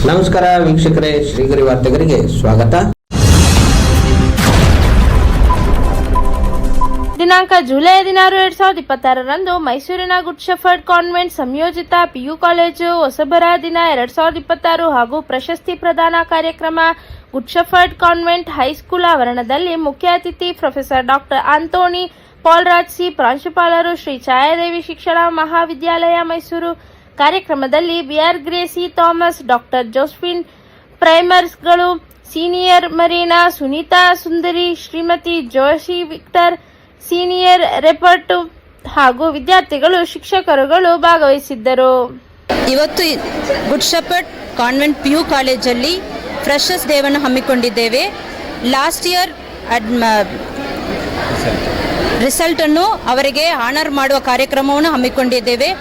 ನಮಸ್ಕಾರ ವೀಕ್ಷಕರೇ, ಶ್ರೀಗರಿ ವಾರ್ತೆಗರಿಗೆ ಸ್ವಾಗತ. ದಿನಾಂಕ ಜುಲೈ 16, 2026ರಂದು ಮೈಸೂರಿನ ಗುಡ್ ಶೆಫರ್ಡ್ ಕಾನ್ವೆಂಟ್ ಸಂಯೋಜಿತ ಪಿಯು ಕಾಲೇಜು ಹೊಸಬರ ದಿನ 2026 ಹಾಗೂ ಪ್ರಶಸ್ತಿ ಪ್ರದಾನ ಕಾರ್ಯಕ್ರಮ ಗುಡ್ ಶೆಫರ್ಡ್ ಕಾನ್ವೆಂಟ್ ಹೈಸ್ಕೂಲ್ ಆವರಣದಲ್ಲಿ ಮುಖ್ಯ ಅತಿಥಿ professor doctor Antony Palraj C, ಪ್ರಾಂಶುಪಾಲರು ಶ್ರೀ ಛಾಯಾದೇವಿ ಶಿಕ್ಷಣ ಮಹಾವಿದ್ಯಾಲಯ ಮೈಸೂರು. ಕಾರ್ಯಕ್ರಮದಲ್ಲಿ ಬಿಆರ್ ಗ್ರೇಸಿ ಥಾಮಸ್, ಡಾಕ್ಟರ್ ಜೋಸ್ಫಿನ್ ಪ್ರೈಮರ್ಸ್ಗಳು, ಸೀನಿಯರ್ ಮರೀನಾ ಸುನೀತಾ ಸುಂದರಿ, ಶ್ರೀಮತಿ ಜೋಶಿ ವಿಕ್ಟರ್, ಸೀನಿಯರ್ ರೆಪರ್ಟು ಹಾಗೂ ವಿದ್ಯಾರ್ಥಿಗಳು ಶಿಕ್ಷಕರುಗಳು ಭಾಗವಹಿಸಿದ್ದರು. ಇವತ್ತು ಗುಡ್ ಶೆಫರ್ಡ್ ಕಾನ್ವೆಂಟ್ ಪಿಯು ಕಾಲೇಜಲ್ಲಿ ಫ್ರೆಶರ್ಸ್ ಡೇವನ್ನು ಹಮ್ಮಿಕೊಂಡಿದ್ದೇವೆ. ಲಾಸ್ಟ್ ಇಯರ್ ರಿಸಲ್ಟನ್ನು ಅವರಿಗೆ ಆನರ್ ಮಾಡುವ ಕಾರ್ಯಕ್ರಮವನ್ನು ಹಮ್ಮಿಕೊಂಡಿದ್ದೇವೆ.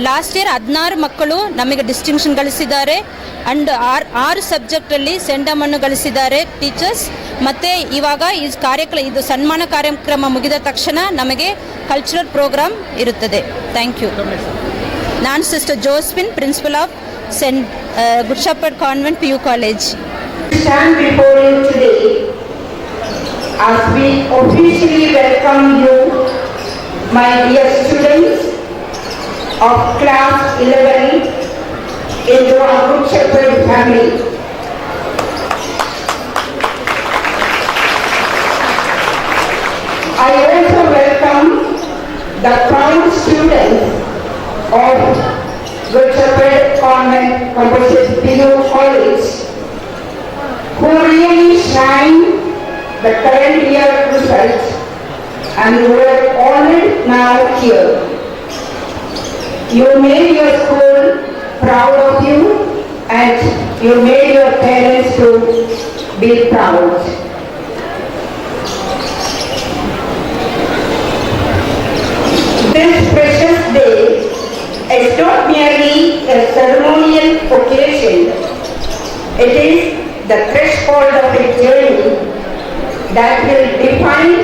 ಲಾಸ್ಟ್ ಇಯರ್ 16 ಮಕ್ಕಳು ನಮಗೆ ಡಿಸ್ಟಿಂಕ್ಷನ್ ಗಳಿಸಿದ್ದಾರೆ ಅಂಡ್ 6 ಸಬ್ಜೆಕ್ಟಲ್ಲಿ ಸೆಂಡಮನ್ನು ಗಳಿಸಿದ್ದಾರೆ ಟೀಚರ್ಸ್. ಮತ್ತು ಇವಾಗ ಇದು ಸನ್ಮಾನ ಕಾರ್ಯಕ್ರಮ ಮುಗಿದ ತಕ್ಷಣ ನಮಗೆ ಕಲ್ಚರಲ್ ಪ್ರೋಗ್ರಾಮ್ ಇರುತ್ತದೆ. Thank you. ನಾನು sister Josephine, principal of good shepherd convent PU college. Stand before you today as we officially welcome you, my dear students of class 11 into our Good Shepherd family. I also welcome the proud students of Good Shepherd Convent Composite PU College who really shine the current year results and who are honored now here. You made your school proud of you and you made your parents to be proud. This precious day is not merely a ceremonial occasion. It is the threshold of a journey that will define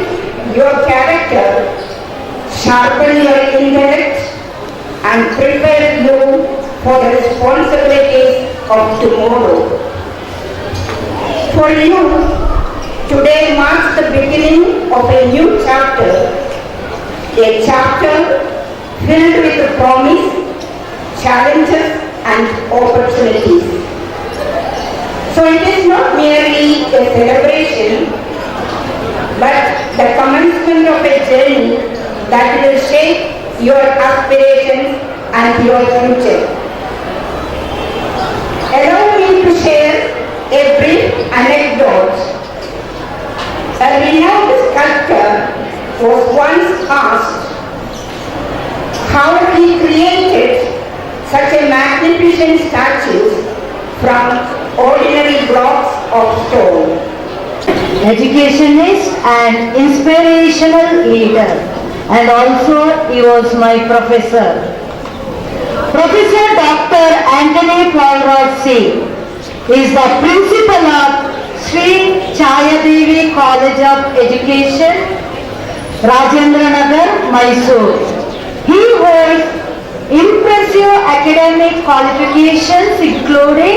your character, sharpen your intellect, and prepare you for the responsibilities of tomorrow. For you, today marks the beginning of a new chapter, a chapter filled with promise, challenges, and opportunities. So it is not merely a celebration, but the commencement of a journey that will shape your aspirations and your future. Allow me to share a brief anecdote. A renowned sculptor was once asked how he created such a magnificent statue from ordinary blocks of stone. Educationist and inspirational leader, and also he was my professor. Professor Dr. Anthony Paulrod C. is the principal of Sri Chayadevi College of Education, Rajendra Nagar, Mysore. He holds impressive academic qualifications including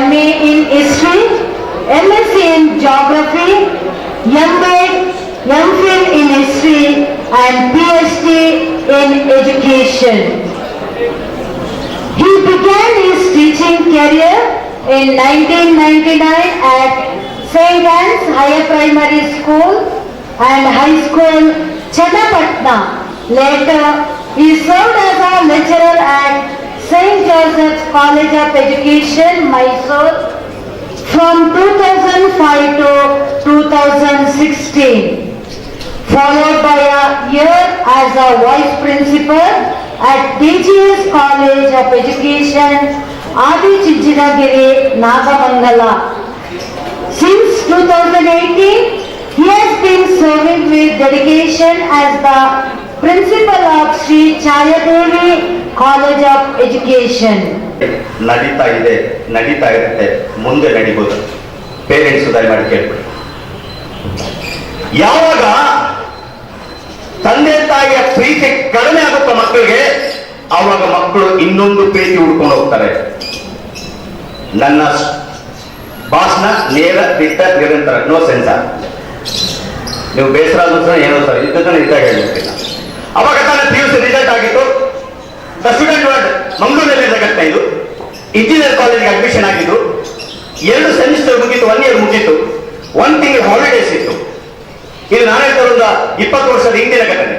MA in History, MSc in Geography, MPhil in History, and PhD in Education. He began his teaching career in 1999 at St. Anne's Higher Primary School and High School, Channapatna. Later, he served as a lecturer at St. Joseph's College of Education, Mysore, from 2005 to 2016, followed by a year as a vice principal at DGS College of Education, Adi Chinchinagiri, Nagamangala. Since 2018, he has been serving with dedication as the principal of Sri Chayadevi College of Education. ನಡೀತಾ ಇರುತ್ತೆ, ಮುಂದೆ ನಡೀಬೋದು. Parents ದಯಮಾಡಿ ಕೇಳ್ಬಿಡಿ. ಯಾವಾಗ ತಂದೆ ತಾಯಿಯ ಪ್ರೀತಿ ಕಡಿಮೆ ಆಗುತ್ತ ಮಕ್ಕಳಿಗೆ, ಆವಾಗ ಮಕ್ಕಳು ಇನ್ನೊಂದು ಪ್ರೀತಿ ಹುಡ್ಕೊಂಡು ಹೋಗ್ತಾರೆ. ನನ್ನ ಬಾಸ್ನ ನೇರ ದಿಟ್ಟ ನಿರಂತರ, ನೋ ಸೆನ್ಸಾರ್. ನೀವು ಬೇಸರ ಆದ್ರೂ ಏನೋ ಸರ್ ಇದ್ದದನ್ನ ಇದ್ದಾಗ ಹೇಳ್ಬಿಡ್ತೀನಿ. ಅವಾಗ ತಾನೇ PUC ರಿಸಲ್ಟ್ ಆಗಿತ್ತು. ದ ಸ್ಟೂಡೆಂಟ್ ವರ್ಡ್ ಮಂಗಳೂರಿನಲ್ಲಿ ಇರತಕ್ಕಂಥ ಇದು ಇಂಜಿನಿಯರ್ ಕಾಲೇಜ್ಗೆ ಅಡ್ಮಿಷನ್ ಆಗಿದ್ದು. 2 ಸೆಮಿಸ್ಟರ್ ಮುಗೀತು, 1 ಇಯರ್ ಮುಗೀತು, 1 ತಿಂಗಳು ಹಾಲಿಡೇಸ್ ಇತ್ತು. ಇದು ನಾನು ಹೇಳ್ತಾ ಒಂದು 20 ವರ್ಷದ ಹಿಂದಿನ ಘಟನೆ.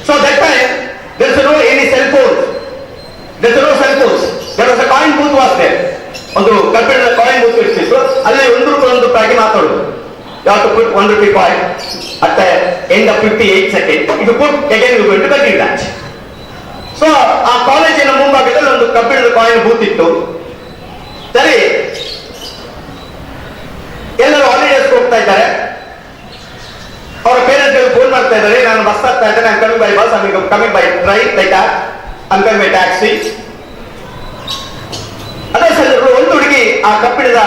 So that time there is no any cell phones. There is no cell phones. There was a coin booth was there. ಒಂದು ಕಬ್ಬಿಣದ ಕಾಯಿನ್ ಬೂತ್ ಇರ್ತಿತ್ತು. ಅಲ್ಲಿ 1 ರೂಪಾಯಿ 1 ರೂಪಾಯಿಗೆ ಮಾತಾಡೋದು. You have to put 1 rupee coin at the end of 58 seconds. If you put again you go into betting match. So ಆ ಕಾಲೇಜಿನ ಮುಂಭಾಗದಲ್ಲಿ ಒಂದು ಕಬ್ಬಿಣದ ಕಾಯಿನ್ ಬೂತ್ ಇತ್ತು. ಸರಿ, ಎಲ್ಲರೂ ಹಾಲಿಡೇಸ್ ಹೋಗ್ತಾ ಇದ್ದಾರೆ. ಅವರ ಪೇರೆಂಟ್ಸ್ ಫೋನ್ ಮಾಡ್ತಾ ಇದ್ದಾರೆ, ನಾನು ಬಸ್ ಆಗ್ತಾ ಇದ್ದೇನೆ, I'm coming by bus, I'm coming by train, like that, I'm coming by taxi. ಅದೇ ಸಂದರ್ಭ ಒಂದು ಹುಡುಗಿ ಆ ಕಬ್ಬಿಣದ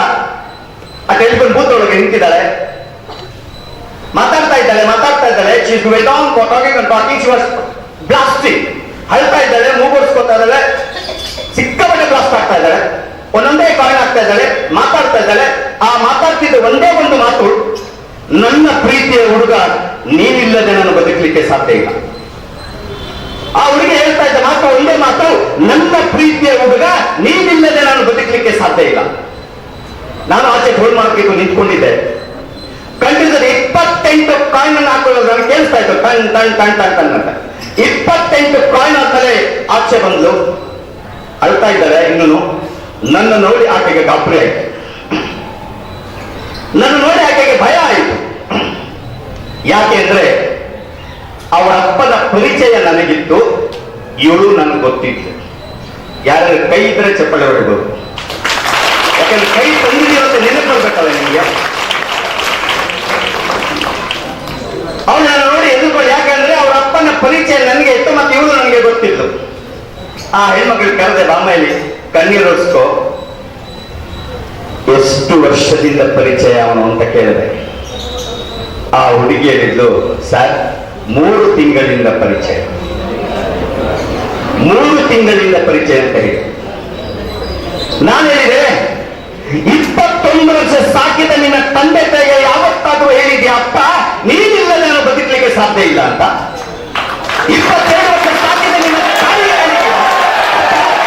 ಆ ಟೆಲಿಫೋನ್ ಬೂತ್ ಒಳಗೆ ನಿಂತಿದ್ದಾಳೆ, ಮಾತಾಡ್ತಾ ಇದ್ದಾಳೆ. she is went on talking, she was blasting, ಅಳ್ತಾ ಇದ್ದಾಳೆ, ಮೂಗೋಡಿಸ್ಕೊತಾ ಇದ್ದಾಳೆ, ಸಿಕ್ಕಾಪಟ್ಟೆ ಬ್ಲಾಸ್ಟ್ ಆಗ್ತಾ ಇದ್ದಾಳೆ. ಒಂದೊಂದೇ ಕಾಯಿನ್ ಆಗ್ತಾ ಇದ್ದಾಳೆ, ಮಾತಾಡ್ತಾ ಇದ್ದಾಳೆ. ಆ ಮಾತಾಡ್ತಿದ್ದ ಒಂದೇ ಒಂದು ಮಾತು, ನನ್ನ ಪ್ರೀತಿಯ ಹುಡುಗ ನೀನಿಲ್ಲದೆ ನಾನು ಬದುಕಲಿಕ್ಕೆ ಸಾಧ್ಯ ಇಲ್ಲ. ಆ ಹುಡುಗಿ ಹೇಳ್ತಾ ಇದ್ದ ಮಾತು ಒಂದೇ ಮಾತು, ನನ್ನ ಪ್ರೀತಿಯ ಹುಡುಗ ನೀನಿಲ್ಲದೆ ನಾನು ಬದುಕಲಿಕ್ಕೆ ಸಾಧ್ಯ ಇಲ್ಲ. ನಾನು ಆಚೆ ಫೋನ್ ಮಾಡಬೇಕು ನಿಂತ್ಕೊಂಡಿದ್ದೆ. ಖಂಡಿತದ 28 ಕಾಯಿನ್ ಅನ್ನು ಹಾಕೊಳ್ಳೋದು ನನಗೆ ಕೇಳಿಸ್ತಾ ಇತ್ತು, ಟಣ್ ಟಣ್ ಟಣ್ ಟಣ್ ಟಣ್ ಅಂತ. 28 ಕಾಯಿನ್ ಆದ್ಮೇಲೆ ಆಚೆ ಬಂದು ಅಳ್ತಾ ಇದ್ದಾರೆ. ಇನ್ನೂ ನನ್ನ ನೋಡಿ ಆಕೆಗೆ ಗಾಬರಿ ಆಯ್ತು, ನನ್ನ ನೋಡಿ ಆಕೆಗೆ ಭಯ ಆಯಿತು. ಯಾಕೆ ಅಂದ್ರೆ ಅವರ ಅಪ್ಪನ ಪರಿಚಯ ನನಗಿತ್ತು, ಇವಳು ನನಗೆ ಗೊತ್ತಿತ್ತು. ಯಾರು ಕೈ ಇದ್ರೆ ಚಪ್ಪಳೆ ಹೊರಡ್ಬೋದು, ಯಾಕಂದ್ರೆ ಕೈ ತಂದಿದೆಯೋ ಅಂತ ನೆನಪು ಬರ್ಬೇಕಲ್ಲ ನಿಮಗೆ. ಅವಳು ನಾನು ನೋಡಿ ಎದುರುಕೊಂಡು, ಯಾಕಂದ್ರೆ ಅವರ ಅಪ್ಪನ ಪರಿಚಯ ನನಗೆ ಇತ್ತು ಮತ್ತೆ ಇವಳು ನನಗೆ ಗೊತ್ತಿತ್ತು. ಆ ಹೆಣ್ಮಕ್ಳು ಕರೆದೆ, ಬಾಂಬೆಯಲ್ಲಿ ಕಣ್ಣೀರು ಒರೆಸ್ಕೋ, ಎಷ್ಟು ವರ್ಷದಿಂದ ಪರಿಚಯ ಅವನು ಅಂತ ಕೇಳಿದೆ. ಆ ಹುಡುಗಿ ಹೇಳಿದ್ಲು, ಸರ್ 3 ತಿಂಗಳಿಂದ ಪರಿಚಯ, 3 ತಿಂಗಳಿಂದ ಪರಿಚಯ ಅಂತ ಹೇಳಿ. ನಾನು ಹೇಳಿದೆ, 21 ವರ್ಷ ಸಾಕಿದ ನಿನ್ನ ತಂದೆ ತಾಯಿಗೆ ಯಾವತ್ತಾದ್ರೂ ಹೇಳಿದ್ಯಾ ಅಪ್ಪ ನೀನಿಲ್ಲದೆ ನಾನು ಬದುಕಲಿಕ್ಕೆ ಸಾಧ್ಯ ಇಲ್ಲ ಅಂತ? 22 ವರ್ಷ ಸಾಕಿದ ನಿನ್ನ ತಾಯಿಗೆ ಹೇಳಿದ್ಯಾ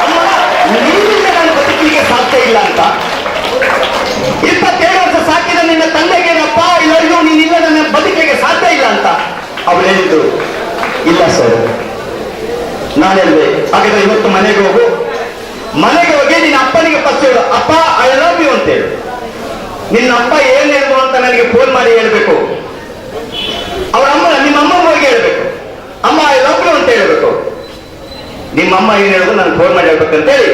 ಅಮ್ಮ ನೀನಿಲ್ಲ ನಾನು ಬದುಕಲಿಕ್ಕೆ ಸಾಧ್ಯ ಇಲ್ಲ ಅಂತ? 27 ವರ್ಷ ಸಾಕಿದ ನಿನ್ನ ತಂದೆಗೇನಪ್ಪ ಇಲ್ಲರಿಗೂ ನೀನಿಲ್ಲ ನನ್ನ ಬದುಕಲಿಕ್ಕೆ ಸಾಧ್ಯ ಇಲ್ಲ ಅಂತ? ಅವಳು ಹೇಳಿದ್ದು, ಇಲ್ಲ ಸರ್. ನಾನು ಹೇಳಿದೆ, ಹಾಗಾದ್ರೆ ಇವತ್ತು ಮನೆಗೆ ಹೋಗು, ಮನೆಗೆ ಹೋಗಿ ನಿನ್ನ ಅಪ್ಪನಿಗೆ ಫಸ್ಟ್ ಹೇಳು, ಅಪ್ಪ ಐ ಲವ್ ಯು ಅಂತ ಹೇಳು. ನಿನ್ನ ಅಪ್ಪ ಏನ್ ಹೇಳಿದ್ರು ಅಂತ ನನಗೆ ಫೋನ್ ಮಾಡಿ ಹೇಳ್ಬೇಕು. ಅವರ ಅಮ್ಮ, ನಿಮ್ಮ ಅಮ್ಮ ಹೋಗಿ ಹೇಳ್ಬೇಕು, ಅಮ್ಮ ಐ ಲವ್ ಯು ಅಂತ ಹೇಳ್ಬೇಕು. ನಿಮ್ಮ ಅಮ್ಮ ಏನ್ ಹೇಳಿದ್ರು ನನಗೆ ಫೋನ್ ಮಾಡಿ ಹೇಳ್ಬೇಕಂತ ಹೇಳಿ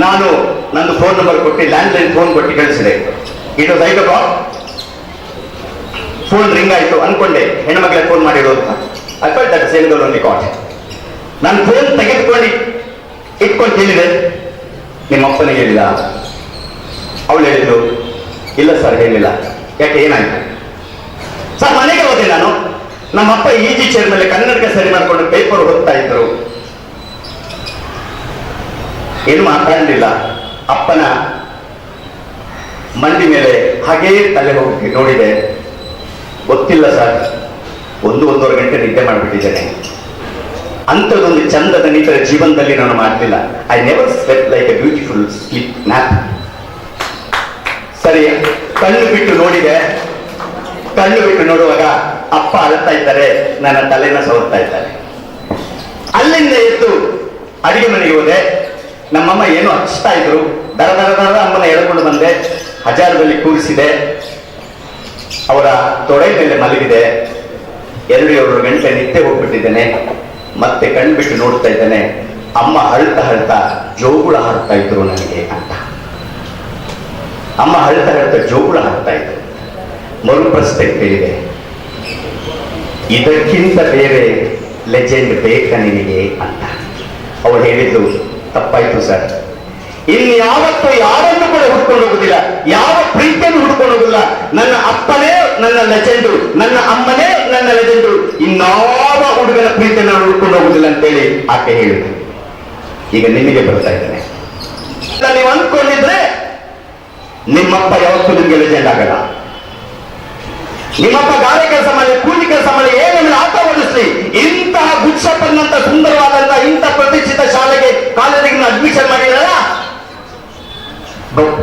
ನಾನು ನಂದು ಫೋನ್ ನಂಬರ್ ಕೊಟ್ಟು, ಲ್ಯಾಂಡ್ಲೈನ್ ಫೋನ್ ಕೊಟ್ಟು ಕಳಿಸಿದೆ. It was 8 o'clock. Phone ring ಆಯ್ತು ಅನ್ಕೊಂಡೆ ಹೆಣ್ಮಕ್ಳಿಗೆ ಫೋನ್ ಮಾಡಿರೋ ಅಂತ. I felt that same door only caught. ನಾನು ಫೋನ್ ತೆಗೆದುಕೊಂಡು ಇಟ್ಕೊಂಡು ಹೇಳಿದೆ, ನಿಮ್ಮ ಅಪ್ಪನಿಗೆ ಹೇಳಿಲ್ಲ? ಅವಳು ಹೇಳಿದ್ರು, ಇಲ್ಲ ಸರ್ ಹೇಳಿಲ್ಲ. ಯಾಕೆ, ಏನಾಯ್ತು? ಸರ್ ಮನೆಗೆ ಹೋದೆ ನಾನು, ನಮ್ಮಪ್ಪ ಈಜಿ ಚೇರ್ ಮೇಲೆ ಕನ್ನಡಕ ಸರಿ ಮಾಡ್ಕೊಂಡು ಪೇಪರ್ ಓದ್ತಾ ಇದ್ರು, ಏನು ಮಾತಾಡಲಿಲ್ಲ. ಅಪ್ಪನ ಮಂಡಿ ಮೇಲೆ ಹಾಗೇ ತಲೆ ಹೋಗಿ ನೋಡಿದೆ, ಗೊತ್ತಿಲ್ಲ ಸರ್, 1-1.5 ಗಂಟೆ ನಿದ್ದೆ ಮಾಡಿಬಿಟ್ಟಿದ್ದೇನೆ. ಅಂಥದ್ದೊಂದು ಚಂದದ ನಿದ್ರೆ ಜೀವನದಲ್ಲಿ ನಾನು ಮಾಡಲಿಲ್ಲ. I never slept like A beautiful sleep nap. ಸರಿ, ಕಣ್ಣು ಬಿಟ್ಟು ನೋಡಿದೆ. ಕಣ್ಣು ಬಿಟ್ಟು ನೋಡುವಾಗ ಅಪ್ಪ ಅಳ್ತಾ ಇದ್ದಾರೆ, ನನ್ನ ತಲೆನ ಸವರ್ತಾ ಇದ್ದಾರೆ. ಅಲ್ಲಿಂದ ಎದ್ದು ಅಡಿಗೆ ಮನೆಗೆ ಹೋದೆ. ನಮ್ಮಮ್ಮ ಏನೋ ಹಚ್ತಾ ಇದ್ರು, ದರ ದರ ದರ ಅಮ್ಮನ ಎಳ್ಕೊಂಡು ಬಂದೆ, ಹಜಾರದಲ್ಲಿ ಕೂರಿಸಿದೆ, ಅವರ ತೊಡೆ ಮೇಲೆ ಮಲಗಿದೆ. 2-2 ಗಂಟೆ ನಿದ್ದೆ ಹೋಗ್ಬಿಟ್ಟಿದ್ದೇನೆ. ಮತ್ತೆ ಕಣ್ಣು ಬಿಟ್ಟು ನೋಡ್ತಾ ಇದ್ದೇನೆ, ಅಮ್ಮ ಅಳ್ತಾ ಅಳ್ತಾ ಜೋಗುಳ ಹಾಡ್ತಾ ಇದ್ರು ನನಗೆ ಅಂತ. ಅಮ್ಮ ಅಳ್ತಾ ಅಳ್ತಾ ಜೋಗುಳ ಹಾಡ್ತಾ ಇದ್ರು. ಮರುಪ್ರಶ್ನೆ ಕೇಳಿದೆ, ಇದಕ್ಕಿಂತ ಬೇರೆ ಲೆಜೆಂಡ್ ಬೇಕಾ ನಿನಗೆ ಅಂತ. ಅವಳು ಹೇಳಿದ್ದು, ತಪ್ಪಾಯ್ತು ಸರ್, ಇನ್ಯಾವತ್ತೂ ಯಾರನ್ನು ಕೂಡ ಹುಡ್ಕೊಂಡು ಹೋಗುದಿಲ್ಲ, ಯಾವ ಪ್ರೀತಿಯನ್ನು ಹುಡ್ಕೊಂಡು ಹೋಗುದಿಲ್ಲ. ನನ್ನ ಅಪ್ಪನೇ ನನ್ನ ಲೆಜೆಂಡು, ನನ್ನ ಅಮ್ಮನೇ ನನ್ನ ಲೆಜೆಂಡು, ಇನ್ನಾವ ಹುಡುಗನ ಪ್ರೀತಿಯನ್ನು ಹುಡ್ಕೊಂಡು ಹೋಗುದಿಲ್ಲ ಅಂತೇಳಿ ಆಕೆ ಹೇಳಿದ್ರು. ಈಗ ನಿಮಗೆ ಬರ್ತಾ ಇದ್ದೇನೆ. ನೀವು ಅಂದ್ಕೊಂಡಿದ್ರೆ ನಿಮ್ಮಪ್ಪ ಯಾವತ್ತೂ ನಿಮ್ಗೆ ಲೆಜೆಂಡ್ ಆಗಲ್ಲ. ನಿಮ್ಮಪ್ಪ ಗಾಳಿ ಕೆಲಸ ಮಾಡಿ, ಕೂಲಿ ಕೆಲಸ ಮಾಡಿ, ಏನೇನು ಆಟ ಓಡಿಸ್ಲಿ, ಇಂತಹ ಗುಡ್ಸಪ್ಪನಂತ ಸುಂದರವಾದಂತಹ ಇಂಥ ಪ್ರತಿಷ್ಠಿತ ಶಾಲೆಗೆ ಕಾಲೇಜಿಗೆ ಅಡ್ಮಿಷನ್ ಮಾಡಿರಲ್ಲ,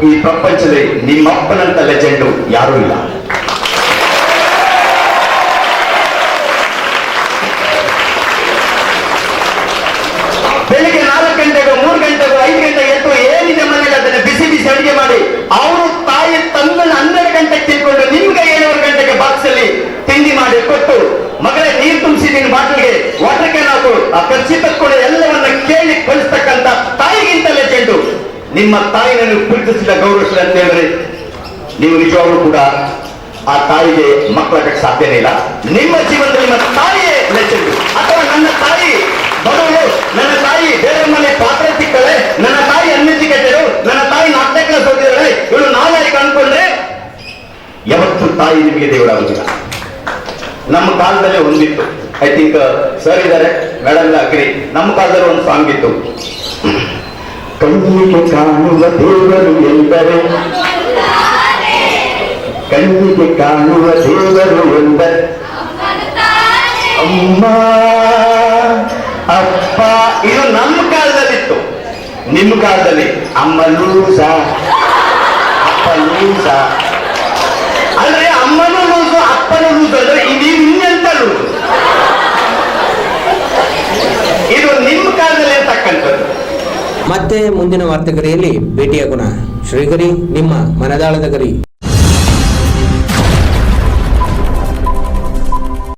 ಈ ಪ್ರಪಂಚದಲ್ಲಿ ನಿಮ್ಮಪ್ಪನಂತ ಲೆಜೆಂಡು ಯಾರೂ ಇಲ್ಲ. ಬೆಳಿಗ್ಗೆ 4 ಗಂಟೆಗೂ 3 ಗಂಟೆಗೂ 5 ಗಂಟೆಗೆ ಎದ್ದು ಏನಿದೆ ಮನೆಗೆ ಅದನ್ನ ಬಿಸಿ ಬಿಸಿ ಅಡಿಗೆ ಮಾಡಿ ಅವರು ತಾಯಿ ತಂದನ್ನು 12 ಗಂಟೆಗೆ ತಿಳ್ಕೊಂಡು ನಿಮ್ಗೆ 7 ಗಂಟೆಗೆ ಬಾಕ್ಸ್ ಅಲ್ಲಿ ತಿಂಡಿ ಮಾಡಿ ಕೊಟ್ಟು, ಮಗಳೇ ನೀರು ತುಂಬಿಸಿ ನಿನ್ನ ಬಾಟಲ್ಗೆ ವಾಟರ್ ಕ್ಯಾನ್ ಹಾಕು, ಆ ಖರ್ಚಿ ತಕ್ಕೊಂಡು ಎಲ್ಲವನ್ನ ಕೇಳಿ ಕಳಿಸ್ತಕ್ಕಂಥ ತಾಯಿಗಿಂತ ಲೆಜೆಂಡು ನಿಮ್ಮ ತಾಯಿನ ನೀವು ಪ್ರೀತಿಸಿದ ಗೌರವಿಸಿದ ಅಂತ ಹೇಳಿದ್ರೆ ನೀವು ನಿಜವಾಗ್ಲೂ ಕೂಡ ಆ ತಾಯಿಗೆ ಮಕ್ಕಳಾಗಕ್ಕೆ ಸಾಧ್ಯನೇ ಇಲ್ಲ. ನಿಮ್ಮ ಜೀವನದಲ್ಲಿ ನಿಮ್ಮ ತಾಯಿಯೇ ಲೆಜೆಂಡು. ಅಥವಾ ನನ್ನ ತಾಯಿ ಬಡವಳು, ನನ್ನ ತಾಯಿ ಬೇರೆ ಮನೆ ಪಾತ್ರೆ ಸಿಕ್ಕಳೆ, ನನ್ನ ತಾಯಿ ಅನ್ನೆಚಿಕೆಟ್ಟರು, ನನ್ನ ತಾಯಿ 4ನೇ ಕ್ಲಾಸ್ ಓದಿದಾಳೆ, ಇವಳು ನಾಲಾಯಕ ಅನ್ಕೊಂಡ್ರೆ ಯಾವತ್ತು ತಾಯಿ ನಿಮಗೆ ದೇವರಾಗುದಿಲ್ಲ. ನಮ್ಮ ಕಾಲದಲ್ಲೇ ಒಂದಿತ್ತು, ಐ ಥಿಂಕ್ ಸರ್ ಇದ್ದಾರೆ, ಮೇಡಮ್ ಅಗ್ರಿ, ನಮ್ಮ ಕಾಲದಲ್ಲಿ ಒಂದು ಸಾಂಗ್ ಇತ್ತು, ಕಣ್ಣಿಗೆ ಕಾಣುವ ದೇವರು ಎಂದರೆ, ಕಣ್ಣಿಗೆ ಕಾಣುವ ದೇವರು ಎಂದರೆ ಅಮ್ಮ ಅಪ್ಪ. ಇದು ನಮ್ಮ ಕಾಲದಲ್ಲಿತ್ತು. ನಿಮ್ಮ ಕಾಲದಲ್ಲಿ ಅಮ್ಮ ಲೂಸ, ಅಪ್ಪ ಲೂಸ. ಅಂದ್ರೆ ಅಮ್ಮನೂ ಲೂಸು ಅಪ್ಪನೂ ಲೂಸು ಅಂದ್ರೆ ನೀವು ಇನ್ನೆಂತ ಲೂಸು. ಇದು ನಿಮ್ಮ ಕಾಲದಲ್ಲಿ ಇರ್ತಕ್ಕಂಥದ್ದು. ಮತ್ತೆ ಮುಂದಿನ ವಾರ್ತೆಗರಿಯಲ್ಲಿ ಭೇಟಿಯಾಗೋಣ. ಶ್ರೀಗರಿ, ನಿಮ್ಮ ಮನದಾಳದ ಗರಿ.